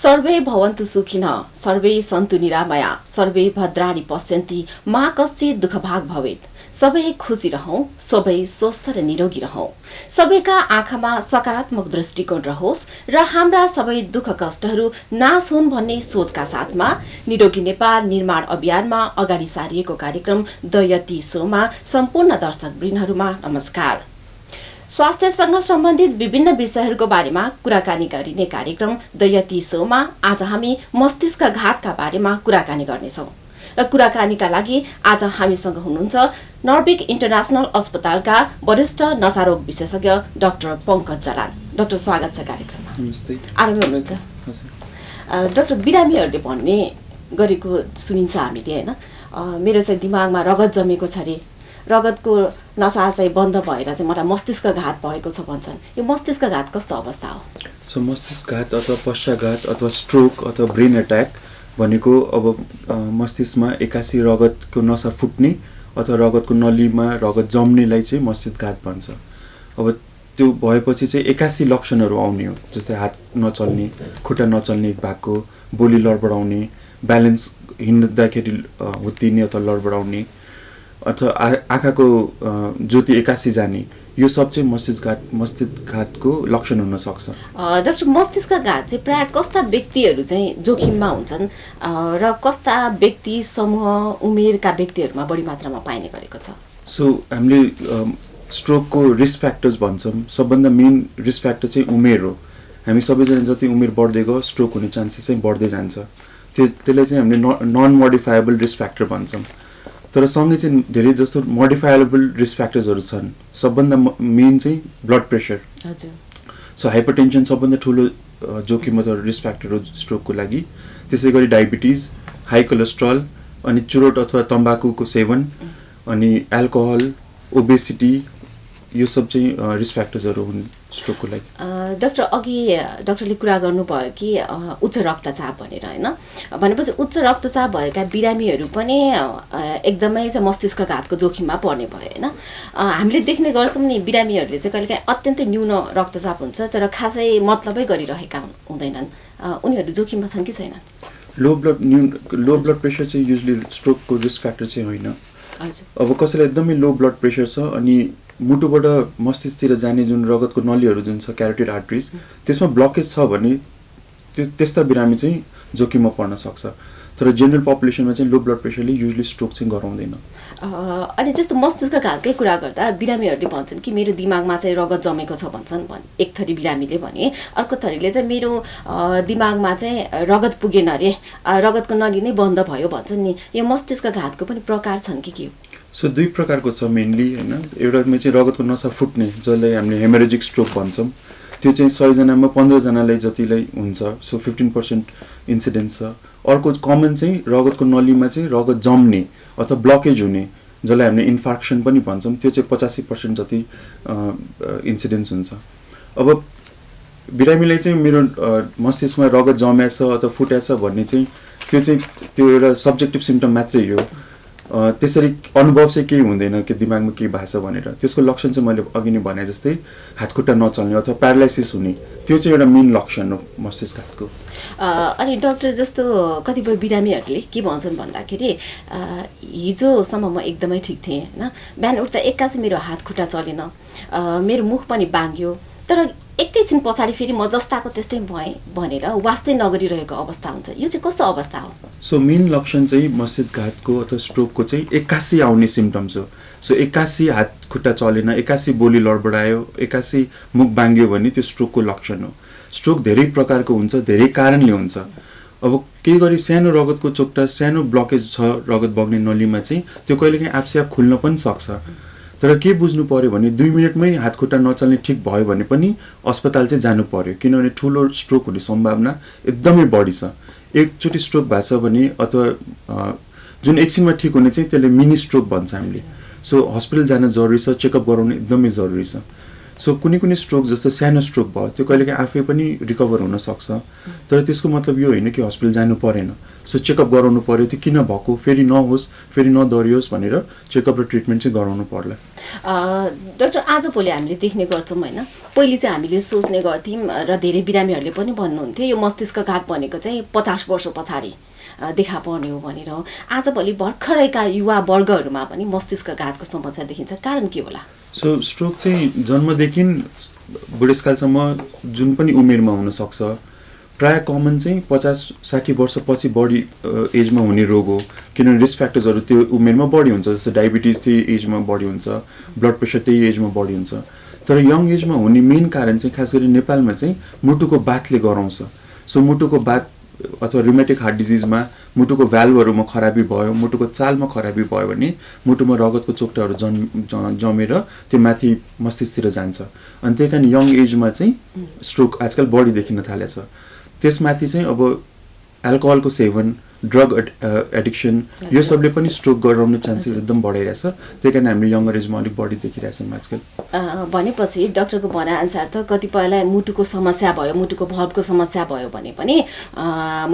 Survey भवन्तु सुखिनः survey Santu निरामया survey भद्राणि पश्यन्ति मा कश्चित् दुःखभाग् भवेत्। सबै खुसी रहौं, सबै स्वस्थ र निरोगी रहौं, सबैका आँखामा सकारात्मक दृष्टिकोण रहोस् र हाम्रा सबै दुःख कष्टहरू नाश हुन् भन्ने सोचका साथमा निरोगी नेपाल निर्माण अभियानमा अगाडि सारिएको कार्यक्रम द यति शोमा सम्पूर्ण दर्शकवृन्दहरुमा नमस्कार। स्वास्थ्यसँग सम्बन्धित विभिन्न विषयहरूको बारेमा कुराकानी गरिने कार्यक्रम द यति शोमा आज हामी मस्तिष्कघातका बारेमा कुराकानी गर्नेछौँ र कुराकानीका लागि आज हामीसँग हुनुहुन्छ नर्भिक इन्टरनेसनल अस्पतालका वरिष्ठ नशारोग विशेषज्ञ डाक्टर पंकज जलान। डाक्टर स्वागत छ कार्यक्रममा। नमस्ते। आरामै हुनुहुन्छ? डाक्टर, बिरामीहरूले भन्ने गरेको सुनिन्छ हामीले हैन, मेरो चाहिँ दिमागमा रगत जमेको छ रे, रगतको नसा चाहिँ बन्द भएर चाहिँ मलाई मस्तिष्कघात भएको छ भन्छन्। यो मस्तिष्कघात कस्तो अवस्था हो? सो मस्तिष्कघात अथवा पश्चाघात अथवा स्ट्रोक अथवा ब्रेन अट्याक भनेको अब मस्तिष्कमा एक्कासी रगतको नसा फुट्ने अथवा रगतको नलीमा रगत जम्नेलाई चाहिँ मस्तिष्कघात भन्छ। अब त्यो भएपछि चाहिँ एक्कासी लक्षणहरू आउने हो, जस्तै हात नचल्ने, खुट्टा नचल्ने एक भागको, बोली लडबडाउने, ब्यालेन्स हिँड्दाखेरि हुत्तिने अथवा लडबडाउने अथवा आँखाको ज्योति एक्कासी जाने, यो सब चाहिँ मस्तिष्कघातको लक्षण हुन सक्छ। डाक्टर, मस्तिष्कघात चाहिँ प्राय कस्ता व्यक्तिहरू चाहिँ जोखिममा हुन्छन् र कस्ता व्यक्ति समूह उमेरका व्यक्तिहरूमा बढी मात्रामा पाइने गरेको छ? सो हामीले स्ट्रोकको रिस्क फ्याक्टर्स भन्छौँ। सबभन्दा मेन रिस्क फ्याक्टर चाहिँ उमेर हो। हामी सबैजना जति उमेर बढ्दै गयो स्ट्रोक हुने चान्सेस चाहिँ बढ्दै जान्छ। त्यसलाई चाहिँ हामीले नन मोडिफाएबल रिस्क फ्याक्टर भन्छौँ। तर सँगै चाहिँ धेरै जस्तो मोडिफाएबल रिस्क फ्याक्टर्सहरू छन्। सबभन्दा मेन चाहिँ ब्लड प्रेसर। हजुर। सो हाइपरटेन्सन सबभन्दा ठुलो जोखिम अथवा रिस्क फ्याक्टर हो स्ट्रोकको लागि। त्यसै गरी डायबिटिज, हाई कोलेस्ट्रल, अनि चुरोट अथवा तम्बाकुको सेवन, अनि एल्कोहल, ओबेसिटी, यो सब चाहिँ रिस्क फ्याक्टर्सहरू हुन् स्ट्रोकको लागि। डाक्टर, अघि डाक्टरले कुरा गर्नुभयो कि उच्च रक्तचाप भनेर हैन, भनेपछि उच्च रक्तचाप भएका बिरामीहरू पनि एकदमै चाहिँ मस्तिष्कघातको जोखिममा पर्ने भयो हैन। हामीले देख्ने गर्छौँ नि बिरामीहरूले चाहिँ कहिलेकाहीँ अत्यन्तै न्यून रक्तचाप हुन्छ तर खासै मतलबै गरिरहेका हुँदैनन्, उनीहरू जोखिममा छन् कि छैनन्? लो ब्लड प्रेसर चाहिँ युजली स्ट्रोकको रिस्क फ्याक्टर चाहिँ होइन। अब कसैलाई एकदमै लो ब्लड प्रेसर छ अनि मुटुबाट मस्तिष्कतिर जाने जुन रगतको नलीहरू जुन छ क्यारोटिड आर्टरिज, त्यसमा ब्लकेज छ भने त्यस्ता बिरामी चाहिँ जोखिममा पर्न सक्छ। तर जेनरल पपुलेसनमा चाहिँ लो ब्लड प्रेसरले युजली स्ट्रोक चाहिँ गराउँदैन। अनि जस्तो मस्तिष्कघातकै कुरा गर्दा बिरामीहरूले भन्छन् कि मेरो दिमागमा चाहिँ रगत जमेको छ भन्छन्, एक थरी बिरामीले भने, अर्को थरीले चाहिँ मेरो दिमागमा चाहिँ रगत पुगेन अरे, रगतको नली नै बन्द भयो भन्छन् नि। यो मस्तिष्कघातको पनि प्रकार छन् कि के हो? सो दुई प्रकारको छ मेनली हैन। एउटामा चाहिँ रगतको नसा फुट्ने जसलाई हामीले हेमोरेजिक स्ट्रोक भन्छौँ, त्यो चाहिँ 100 जनामा 15 जनालाई जतिलाई हुन्छ। सो 15% इन्सिडेन्स छ। अर्को कमन चाहिँ रगतको नलीमा चाहिँ रगत जम्ने अथवा ब्लकेज हुने जसलाई हामीले इन्फार्क्सन पनि भन्छौँ, त्यो चाहिँ 85% जति इन्सिडेन्स हुन्छ। अब बिरामीलाई चाहिँ मेरो मस्तिष्कमा रगत जमेछ अथवा फुटेछ भन्ने चाहिँ त्यो एउटा सब्जेक्टिभ सिम्पटम मात्रै हो। त्यसरी अनुभव चाहिँ केही हुँदैन कि दिमागमा केही भएको छ भनेर। त्यसको लक्षण चाहिँ मैले अघि नै भने जस्तै हातखुट्टा नचल्ने अथवा प्यारालाइसिस हुने, त्यो चाहिँ एउटा मेन लक्षण हो मस्तिष्कघातको। अनि डाक्टर, जस्तो कतिपय बिरामीहरूले के भन्छन् भन्दाखेरि हिजोसम्म म एकदमै ठिक थिएँ हैन, बिहान उठ्दा एक्कासी मेरो हातखुट्टा चलेन, मेरो मुख पनि बाङ्ग्यो, तर एकैछिन पछाडि फेरि म जस्ताको त्यस्तै भएँ भनेर वास्तै नगरिरहेको अवस्था हुन्छ। यो चाहिँ कस्तो अवस्था हो? सो मेन लक्षण चाहिँ मस्तिष्कघातको अथवा स्ट्रोकको चाहिँ एक्कासी आउने सिम्पटम्स हो। सो एक्कासी हात खुट्टा चलेन, एक्कासी बोली लडबडायो, एक्कासी मुख बाङ्ग्यो भने त्यो स्ट्रोकको लक्षण हो। स्ट्रोक धेरै प्रकारको हुन्छ, धेरै कारणले हुन्छ। अब केही गरी सानो रगतको चोक्टा, सानो ब्लकेज छ रगत बग्ने नलीमा चाहिँ त्यो कहिलेकाहीँ आफसे आफ खुल्न पनि सक्छ। तर के बुझ्नु पर्यो भने 2 मिनटमै हातखुट्टा नचल्ने ठिक भयो भने पनि अस्पताल चाहिँ जानु पर्यो, किनभने ठुलो स्ट्रोक हुने सम्भावना एकदमै बढी छ। एकचोटि स्ट्रोक भएको छ भने अथवा जुन एकछिनमा ठिक हुने चाहिँ त्यसले मिनी स्ट्रोक भन्छ हामीले। सो हस्पिटल जान जरुरी छ, चेकअप गराउनु एकदमै जरुरी छ। सो कुनै स्ट्रोक जस्तो सानो स्ट्रोक भयो त्यो कहिलेकाहीँ आफै पनि रिकभर हुन सक्छ तर त्यसको मतलब यो होइन कि हस्पिटल जानु परेन सो चेकअप गराउनु पर्यो त्यो किन भएको फेरि नहोस् फेरि नदोहोरियोस् भनेर चेकअप र ट्रिटमेन्ट चाहिँ गराउनु पर्ला डाक्टर आजभोलि हामीले देख्ने गर्छौँ होइन पहिले चाहिँ हामीले सोच्ने गर्थ्यौँ र धेरै बिरामीहरूले पनि भन्नुहुन्थ्यो यो मस्तिष्कघात भनेको चाहिँ 50 वर्ष पछाडि देखा पर्ने हो भनेर आजभोलि भर्खरैका युवा वर्गहरूमा पनि मस्तिष्कघातको समस्या देखिन्छ कारण के होला सो स्ट्रोक चाहिँ जन्मदेखि बुढेसकालसम्म जुन पनि उमेरमा हुनसक्छ प्राय कमन चाहिँ 50-60 वर्षपछि बढी एजमा हुने रोग हो किनभने रिस्क फ्याक्टर्सहरू त्यो उमेरमा बढी हुन्छ जस्तो डायबिटिज त्यही एजमा बढी हुन्छ ब्लड प्रेसर त्यही एजमा बढी हुन्छ तर यङ एजमा हुने मेन कारण चाहिँ खास गरी नेपालमा चाहिँ मुटुको बातले गराउँछ सो मुटुको बात अथवा रुमेटिक हार्ट डिजिजमा मुटुको भ्याल्भहरूमा खराबी भयो मुटुको चालमा खराबी भयो भने मुटुमा रगतको चोक्टाहरू जमेर त्यो माथि मस्तिष्कतिर जान्छ अनि त्यही कारण यङ एजमा चाहिँ स्ट्रोक आजकल बढी देखिन थालेछ त्यसमाथि चाहिँ अब एल्कोहलको सेवन ड्रग एडिक्सन यो सबले पनि स्ट्रोक गराउने चान्सेस एकदम बढाइरहेछ त्यही कारण हामीले यङ्गर एजमा अलिक बढी देखिरहेछौँ आजकल भनेपछि डाक्टरको भनाइअनुसार त कतिपयलाई मुटुको समस्या भयो मुटुको भल्भको समस्या भयो भने पनि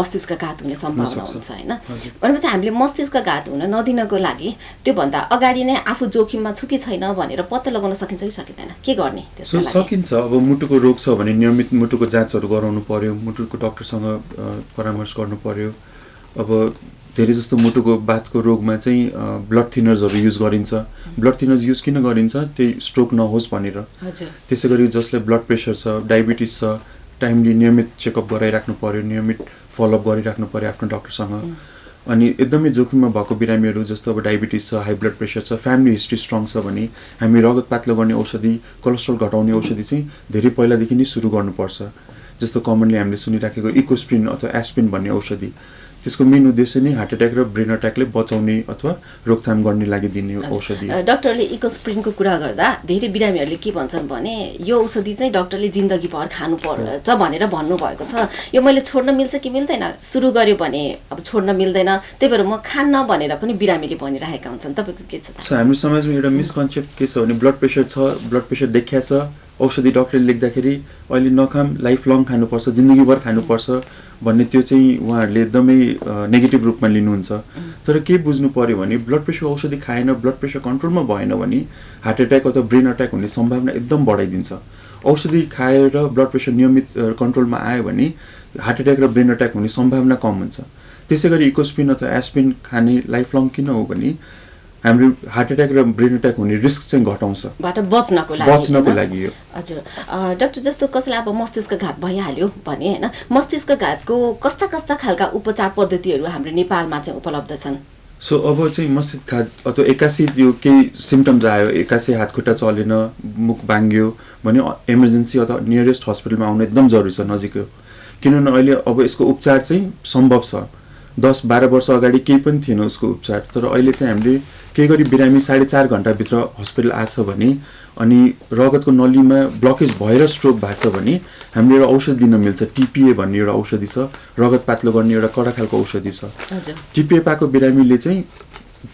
मस्तिष्कघात हुने सम्भावना हुन्छ होइन भनेपछि हामीले मस्तिष्कघात हुन नदिनको लागि त्योभन्दा अगाडि नै आफू जोखिममा छु कि छैन भनेर पत्ता लगाउन सकिन्छ कि सकिँदैन के गर्ने त्यसको लागि सकिन्छ अब मुटुको रोग छ भने नियमित मुटुको जाँचहरू गराउनु पर्यो मुटुको डाक्टरसँग परामर्श गर्नु पर्यो अब धेरै जस्तो मुटुको बातको रोगमा चाहिँ ब्लड थिनर्सहरू युज गरिन्छ ब्लड थिनर्स युज किन गरिन्छ त्यही स्ट्रोक नहोस् भनेर त्यसै गरी जसलाई ब्लड प्रेसर छ डायबिटिज छ टाइमली नियमित चेकअप गराइराख्नु पर्यो नियमित फलोअप गरिराख्नु पर्यो आफ्नो डाक्टरसँग अनि एकदमै जोखिममा भएको बिरामीहरू जस्तो अब डायबिटिज छ हाई ब्लड प्रेसर छ फ्यामिली हिस्ट्री स्ट्रङ छ भने हामी रगत पातलो गर्ने औषधि कोलेस्ट्रोल घटाउने औषधि चाहिँ धेरै पहिलादेखि नै सुरु गर्नुपर्छ जस्तो कमनली हामीले सुनिराखेको इकोस्प्रिन अथवा एस्प्रिन भन्ने औषधि त्यसको मेन उद्देश्य नै हार्ट एट्याक र ब्रेन एट्याकले बचाउने अथवा रोकथाम गर्ने लागि दिने औषधि डाक्टरले इकोस्प्रिनको कुरा गर्दा धेरै बिरामीहरूले के भन्छन् भने यो औषधि चाहिँ डाक्टरले जिन्दगीभर खानु पर्छ भनेर भन्नुभएको छ यो मैले छोड्न मिल्छ कि मिल्दैन सुरु गर्यो भने अब छोड्न मिल्दैन त्यही भएर म खान्न भनेर पनि बिरामीले भनिरहेका हुन्छन् तपाईँको के छ हाम्रो समाजमा एउटा मिसकन्सेप्ट के छ भने ब्लड प्रेसर देखिया छ औषधि डक्टरले लेख्दाखेरि अहिले नखाम लाइफ लङ खानुपर्छ जिन्दगीभर खानुपर्छ भन्ने त्यो चाहिँ उहाँहरूले एकदमै नेगेटिभ रूपमा लिनुहुन्छ तर के बुझ्नु पर्यो भने ब्लड प्रेसर औषधि खाएन ब्लड प्रेसर कन्ट्रोलमा भएन भने हार्ट एट्याक अथवा ब्रेन एट्याक हुने सम्भावना एकदम बढाइदिन्छ औषधि खाएर ब्लड प्रेसर नियमित कन्ट्रोलमा आयो भने हार्ट एट्याक र ब्रेन एट्याक हुने सम्भावना कम हुन्छ त्यसै गरी इकोस्प्रिन अथवा एस्प्रिन खाने लाइफ लङ किन हो भने हाम्रो हार्ट एट्याक र ब्रेन एट्याक हुने रिस्क चाहिँ घटाउँछ बच्नको लागि हजुर डाक्टर जस्तो कसैलाई अब मस्तिष्कघात भइहाल्यो भने होइन मस्तिष्कघातको कस्ता कस्ता खालका उपचार पद्धतिहरू हाम्रो नेपालमा चाहिँ उपलब्ध छन् सो अब चाहिँ मस्तिष्कघात अथवा एक्कासी यो केही सिम्टम्स आयो एक्कासी हात खुट्टा चलेन मुख भाङ्ग्यो भने इमर्जेन्सी अथवा नियरेस्ट हस्पिटलमा आउनु एकदम जरुरी छ नजिकै किनभने अहिले अब यसको उपचार चाहिँ सम्भव छ 10-12 वर्ष अगाडि केही पनि थिएन उसको उपचार तर अहिले चाहिँ हामीले केही गरी बिरामी 4.5 घण्टाभित्र हस्पिटल आछ भने अनि रगतको नलीमा ब्लकेज भएर स्ट्रोक भएको छ भने हामीले एउटा औषधि दिन मिल्छ टिपिए भन्ने एउटा औषधि छ रगत पातलो गर्ने एउटा कडा खालको औषधि छ टिपिए पाएको बिरामीले चाहिँ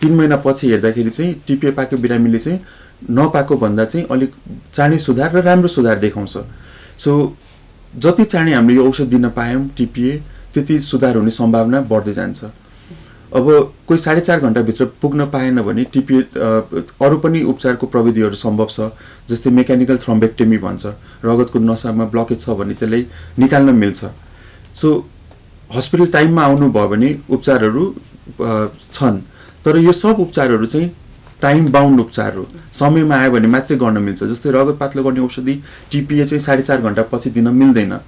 3 महिना पछि हेर्दाखेरि चाहिँ टिपिए पाएको बिरामीले चाहिँ नपाएको भन्दा चाहिँ अलिक चाँडै सुधार र राम्रो सुधार देखाउँछ सो जति चाँडै हामीले यो औषधि दिन पायौँ टिपिए त्यति सुधार हुने सम्भावना बढ्दै जान्छ अब कोही 4.5 घण्टाभित्र पुग्न पाएन भने टिपिए अरू पनि उपचारको प्रविधिहरू सम्भव छ जस्तै मेकानिकल थ्रोम्बेक्टमी भन्छ रगतको नसामा ब्लकेज छ भने त्यसलाई निकाल्न मिल्छ सो हस्पिटल टाइममा आउनु भयो भने उपचारहरू छन् तर यो सब उपचारहरू चाहिँ टाइम बाउन्ड उपचार हो समयमा आयो भने मात्रै गर्न मिल्छ जस्तै रगत पातलो गर्ने औषधि टिपिए चाहिँ 4.5 घण्टा पछि दिन मिल्दैन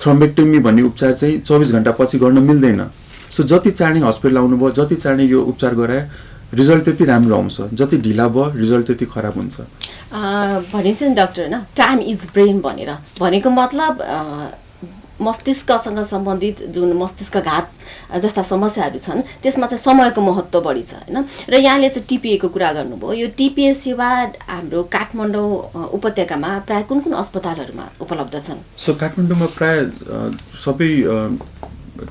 थ्रोम्बेक्टमी भन्ने उपचार चाहिँ 24 घण्टा पछि गर्न मिल्दैन सो जति चाँडै हस्पिटल आउनुभयो जति चाँडै यो उपचार गराए रिजल्ट त्यति राम्रो आउँछ जति ढिला भयो रिजल्ट त्यति खराब हुन्छ भनिन्छ नि डाक्टर होइन टाइम इज ब्रेन भनेको मतलब मस्तिष्कसँग सम्बन्धित जुन मस्तिष्कघात जस्ता समस्याहरू छन् त्यसमा चाहिँ समयको महत्त्व बढी छ होइन र यहाँले चाहिँ टिपिएको कुरा गर्नुभयो यो टिपिए सेवा हाम्रो काठमाडौँ उपत्यकामा प्राय कुन कुन अस्पतालहरूमा उपलब्ध छन् सो काठमाडौँमा प्राय सबै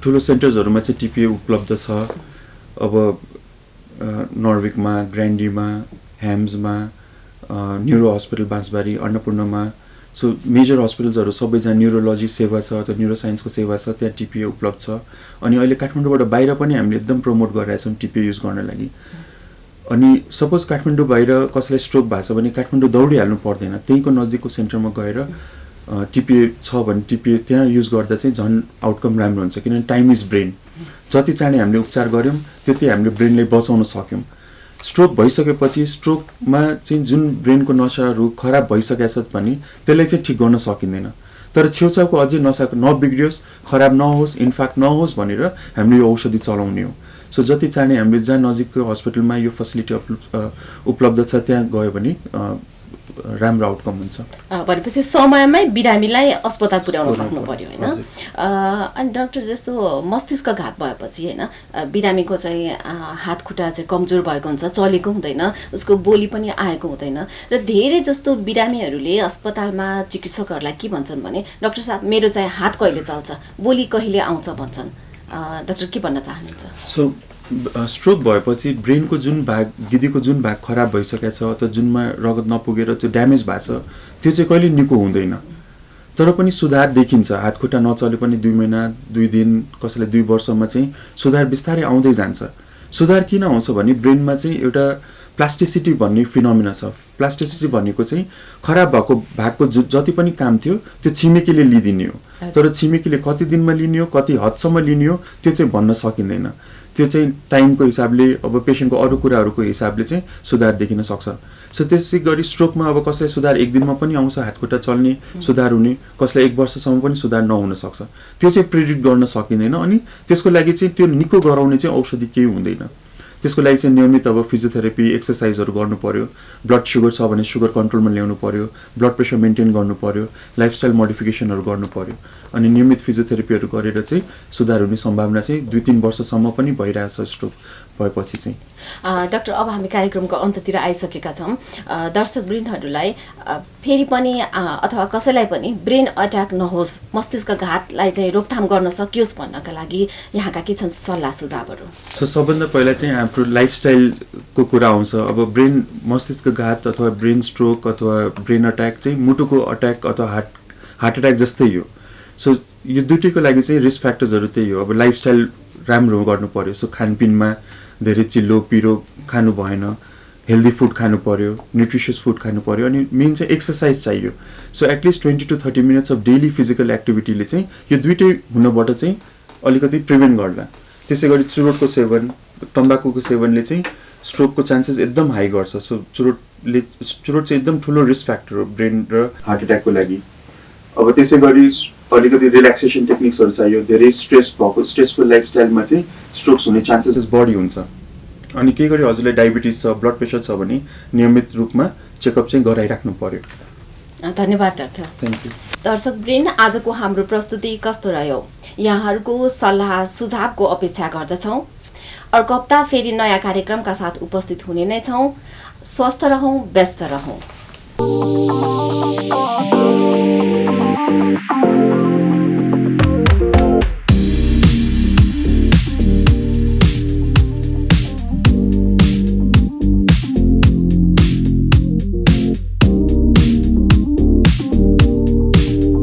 ठुलो सेन्टर्सहरूमा चाहिँ टिपिए उपलब्ध छ अब नर्विकमा ग्रान्डीमा ह्याम्समा न्युरो हस्पिटल बाँसबारी अन्नपूर्णमा सो मेजर हस्पिटल्सहरू सबै जहाँ न्युरोलोजी सेवा छ अथवा न्युरो साइन्सको सेवा छ त्यहाँ टिपिए उपलब्ध छ अनि अहिले काठमाडौँबाट बाहिर पनि हामीले एकदम प्रमोट गरिरहेछौँ टिपिए युज गर्न लागि अनि सपोज काठमाडौँ बाहिर कसैलाई स्ट्रोक भएको छ भने काठमाडौँ दौडिहाल्नु पर्दैन त्यहीँको नजिकको सेन्टरमा गएर टिपिए छ भने टिपिए त्यहाँ युज गर्दा चाहिँ झन् आउटकम राम्रो हुन्छ किनभने टाइम इज ब्रेन जति चाँडै हामीले उपचार गऱ्यौँ त्यति हामीले ब्रेनलाई बचाउन सक्यौँ स्ट्रोक भइसकेपछि स्ट्रोकमा चाहिँ जुन ब्रेनको नसाहरू खराब भइसकेको छ भने त्यसलाई चाहिँ ठिक गर्न सकिँदैन तर छेउछाउको अझै नसा नबिग्रियोस् खराब नहोस् इन्फ्याक्ट नहोस् भनेर हामीले यो औषधि चलाउने हो सो जति चाँडै हामीले जहाँ नजिकको हस्पिटलमा यो फेसिलिटी उपलब्ध छ त्यहाँ गयो भने राम्रो आउटकम हुन्छ भनेपछि समयमै बिरामीलाई अस्पताल पुर्याउन सक्नु पर्यो होइन अनि डाक्टर जस्तो मस्तिष्क घात भएपछि होइन बिरामीको चाहिँ हात खुट्टा चाहिँ कमजोर भएको हुन्छ चलेको हुँदैन उसको बोली पनि आएको हुँदैन र धेरै जस्तो बिरामीहरूले अस्पतालमा चिकित्सकहरूलाई के भन्छन् भने डाक्टर साहब मेरो चाहिँ हात कहिले चल्छ बोली कहिले आउँछ भन्छन् डाक्टर के भन्न चाहनुहुन्छ सो स्ट्रोक भएपछि ब्रेनको जुन भाग गिदीको जुन भाग खराब भइसकेको छ अथवा जुनमा रगत नपुगेर त्यो ड्यामेज भएको छ त्यो चाहिँ कहिले निको हुँदैन तर पनि सुधार देखिन्छ हात खुट्टा नचले पनि 2 महिना 2 दिन कसैलाई 2 वर्षमा चाहिँ सुधार बिस्तारै आउँदै जान्छ सुधार किन आउँछ भने ब्रेनमा चाहिँ एउटा प्लास्टिसिटी भन्ने फिनोमिना छ प्लास्टिसिटी भनेको चाहिँ खराब भएको भागको जति पनि काम थियो त्यो छिमेकीले लिदिने हो तर छिमेकीले कति दिनमा लिने हो कति हदसम्म लिने हो त्यो चाहिँ भन्न सकिँदैन त्यो चाहिँ टाइमको हिसाबले अब पेसेन्टको अरू कुराहरूको हिसाबले चाहिँ सुधार देखिन सक्छ सो त्यसै गरी स्ट्रोकमा अब कसैलाई सुधार 1 दिनमा पनि आउँछ हात खुट्टा चल्ने सुधार हुने कसैलाई 1 वर्षसम्म पनि सुधार नहुन सक्छ त्यो चाहिँ प्रेडिक्ट गर्न सकिँदैन अनि त्यसको लागि चाहिँ त्यो निको गराउने चाहिँ औषधि केही हुँदैन त्यसको लागि चाहिँ नियमित अब फिजियोथेरापी एक्सर्साइजहरू गर्नु पर्यो ब्लड सुगर छ भने सुगर कन्ट्रोलमा ल्याउनु पर्यो ब्लड प्रेसर मेन्टेन गर्नु पर्यो लाइफस्टाइल मोडिफिकेसनहरू गर्नु पर्यो अनि नियमित फिजियोथेरापीहरू गरेर चाहिँ सुधार हुने सम्भावना चाहिँ 2-3 वर्षसम्म पनि भइरहेछ स्ट्रोक भएपछि चाहिँ डाक्टर अब हामी कार्यक्रमको अन्ततिर आइसकेका छौँ दर्शकवृन्दहरूलाई फेरि पनि अथवा कसैलाई पनि ब्रेन अट्याक नहोस् मस्तिष्क घातलाई चाहिँ रोकथाम गर्न सकियोस् भन्नका लागि यहाँका के छन् सल्लाह सुझावहरू सो सबभन्दा पहिला चाहिँ हाम्रो लाइफस्टाइलको कुरा आउँछ अब ब्रेन मस्तिष्क घात अथवा ब्रेन स्ट्रोक अथवा ब्रेन अट्याक चाहिँ मुटुको अट्याक अथवा हार्ट अट्याक जस्तै हो सो यो दुईटैको लागि चाहिँ रिस्क फ्याक्टर्सहरू त्यही हो अब लाइफस्टाइल राम्रो गर्नु पर्यो सो खानपिनमा धेरै चिल्लो पिरो खानु भएन हेल्दी फुड खानु पर्यो न्युट्रिसियस फुड खानु पर्यो अनि मेन चाहिँ एक्सर्साइज चाहियो so at least 20 to 30 minutes of daily physical एक्टिभिटीले चाहिँ यो दुईटै हुनबाट चाहिँ अलिकति प्रिभेन्ट गर्ला त्यसै गरी चुरोटको सेवन तम्बाकुको सेवनले चाहिँ स्ट्रोकको चान्सेस एकदम हाई गर्छ सो चुरोट चाहिँ एकदम ठुलो रिस्क फ्याक्टर हो ब्रेन र हार्ट अट्याकको लागि अब त्यसै गरी अलिकति रिल्याक्सेसन टेक्निक्सहरू चाहियो धेरै स्ट्रेस भएको स्ट्रेसफुल लाइफस्टाइलमा चाहिँ स्ट्रोक्स हुने चान्सेस बढी हुन्छ अनि केही गरी हजुरलाई डायबिटिज छ ब्लड प्रेसर छ भने नियमित रूपमा चेकअप चाहिँ गराइराख्नु पर्यो धन्यवाद डाक्टर थ्याङ्क यू दर्शकवृन्द आजको हाम्रो प्रस्तुति कस्तो रह्यो यहाँहरूको सल्लाह सुझावको अपेक्षा गर्दछौँ अर्को हप्ता फेरि नयाँ कार्यक्रमका साथ उपस्थित हुने नै छौँ स्वस्थ रहौँ व्यस्त रहौँ